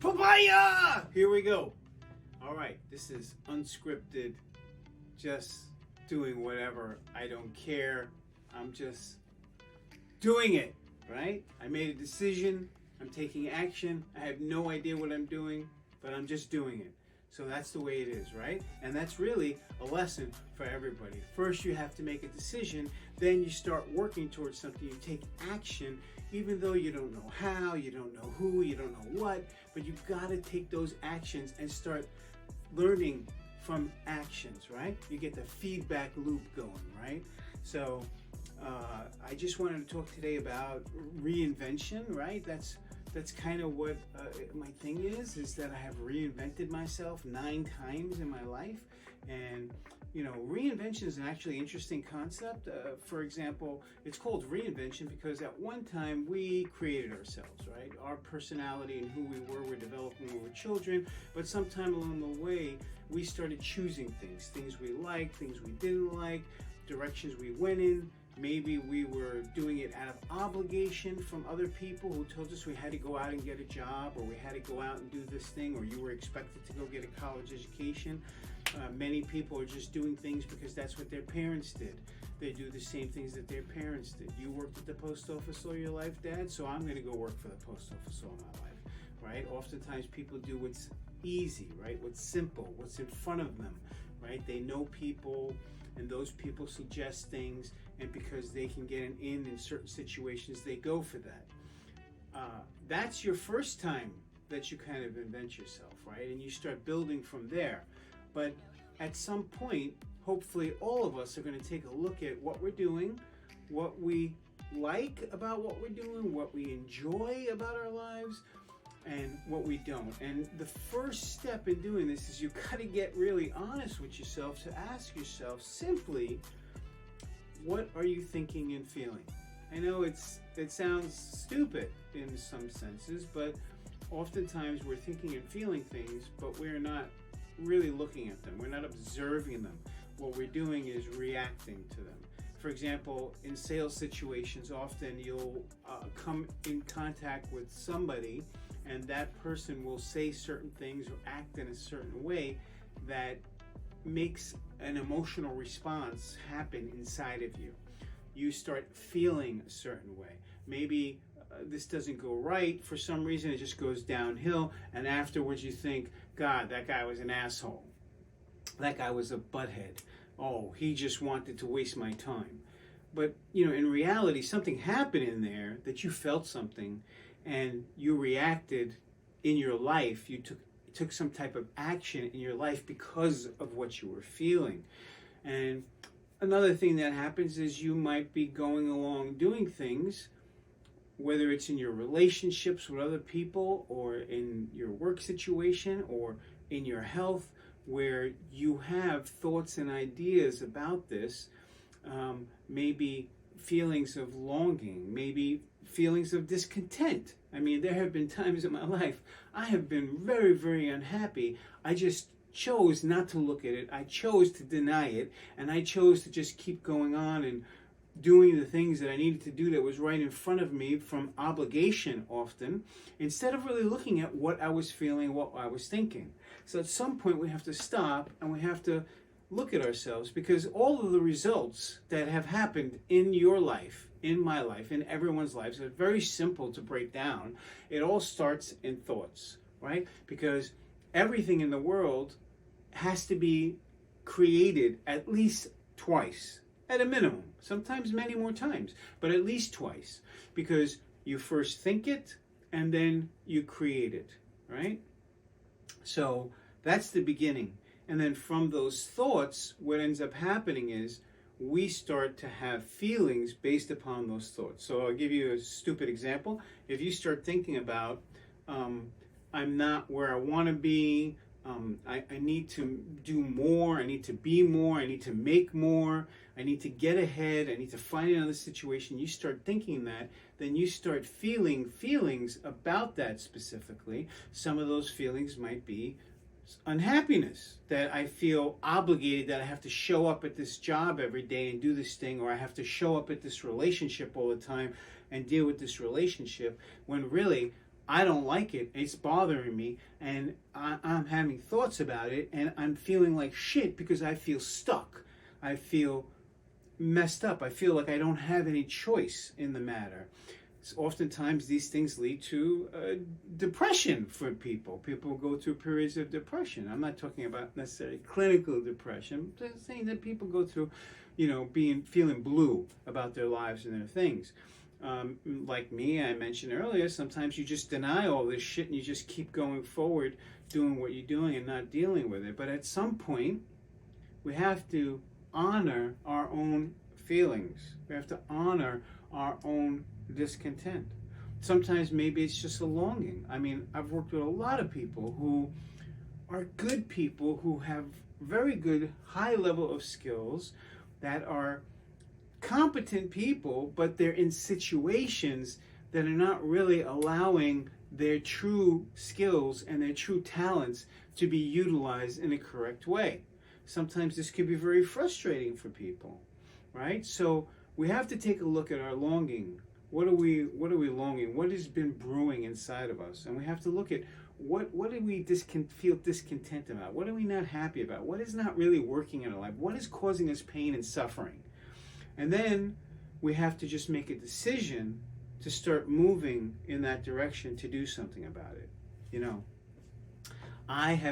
Papaya! Here we go. All right, this is unscripted, just doing whatever. I don't care. I'm just doing it, right? I made a decision. I'm taking action. I have no idea what I'm doing, but I'm just doing it. So that's the way it is, right? And that's really a lesson for everybody. First, you have to make a decision. Then you start working towards something. You take action, even though you don't know how, you don't know who, you don't know what, but you've got to take those actions and start learning from actions, right? You get the feedback loop going, right? So I just wanted to talk today about reinvention, right? That's kind of what my thing is that I have reinvented myself 9 times in my life. And, you know, reinvention is an actually interesting concept. For example, it's called reinvention because at one time we created ourselves, right? Our personality and who we were developed when we were children. But sometime along the way, we started choosing things we liked, things we didn't like, directions we went in. Maybe we were doing it out of obligation from other people who told us we had to go out and get a job, or we had to go out and do this thing, or you were expected to go get a college education. Many people are just doing things because that's what their parents did. They do the same things that their parents did. You worked at the post office all your life, Dad, so I'm going to go work for the post office all my life, right? Oftentimes people do what's easy, right? What's simple, what's in front of them, right? They know people, and those people suggest things, and because they can get an in certain situations, they go for that. That's your first time that you kind of invent yourself, right? And you start building from there. But at some point, hopefully all of us are going to take a look at what we're doing, what we like about what we're doing, what we enjoy about our lives, and what we don't. And the first step in doing this is you got to get really honest with yourself to ask yourself simply, what are you thinking and feeling? I know it sounds stupid in some senses, but oftentimes we're thinking and feeling things, but we're not really looking at them. We're not observing them. What we're doing is reacting to them. For example, in sales situations, often you'll come in contact with somebody, and that person will say certain things or act in a certain way that makes an emotional response happen inside of you. You start feeling a certain way. Maybe this doesn't go right. For some reason, it just goes downhill. And afterwards, you think, God, that guy was an asshole. That guy was a butthead. Oh, he just wanted to waste my time. But, you know, in reality, something happened in there that you felt something and you reacted in your life. You took some type of action in your life because of what you were feeling. And another thing that happens is you might be going along doing things, whether it's in your relationships with other people or in your work situation or in your health, where you have thoughts and ideas about this, maybe feelings of longing, maybe feelings of discontent. I mean, there have been times in my life I have been very, very unhappy. I just chose not to look at it. I chose to deny it, and I chose to just keep going on and doing the things that I needed to do that was right in front of me from obligation often, instead of really looking at what I was feeling, what I was thinking. So at some point we have to stop and we have to look at ourselves, because all of the results that have happened in your life, in my life, in everyone's lives, are very simple to break down. It all starts in thoughts, right? Because everything in the world has to be created at least twice, at a minimum, sometimes many more times, but at least twice, because you first think it and then you create it, right? So that's the beginning. And then from those thoughts, what ends up happening is we start to have feelings based upon those thoughts. So I'll give you a stupid example. If you start thinking about, I'm not where I want to be, I need to do more, I need to be more, I need to make more, I need to get ahead, I need to find another situation. You start thinking that, then you start feeling feelings about that specifically. Some of those feelings might be unhappiness, that I feel obligated, that I have to show up at this job every day and do this thing, or I have to show up at this relationship all the time and deal with this relationship, when really I don't like it. It's bothering me, and I'm having thoughts about it, and I'm feeling like shit because I feel stuck. I feel messed up. I feel like I don't have any choice in the matter. Oftentimes these things lead to depression for people. People go through periods of depression. I'm not talking about necessarily clinical depression. I'm just saying that people go through, feeling blue about their lives and their things. Like me, I mentioned earlier, sometimes you just deny all this shit and you just keep going forward, doing what you're doing and not dealing with it. But at some point, we have to honor our own feelings. We have to honor our own discontent. Sometimes maybe it's just a longing. I mean, I've worked with a lot of people who are good people who have very good high level of skills, that are competent people, but they're in situations that are not really allowing their true skills and their true talents to be utilized in a correct way. Sometimes this can be very frustrating for people, right? So we have to take a look at our longing. What are we longing? What has been brewing inside of us? And we have to look at what do we feel discontent about? What are we not happy about? What is not really working in our life? What is causing us pain and suffering? And then we have to just make a decision to start moving in that direction to do something about it. I have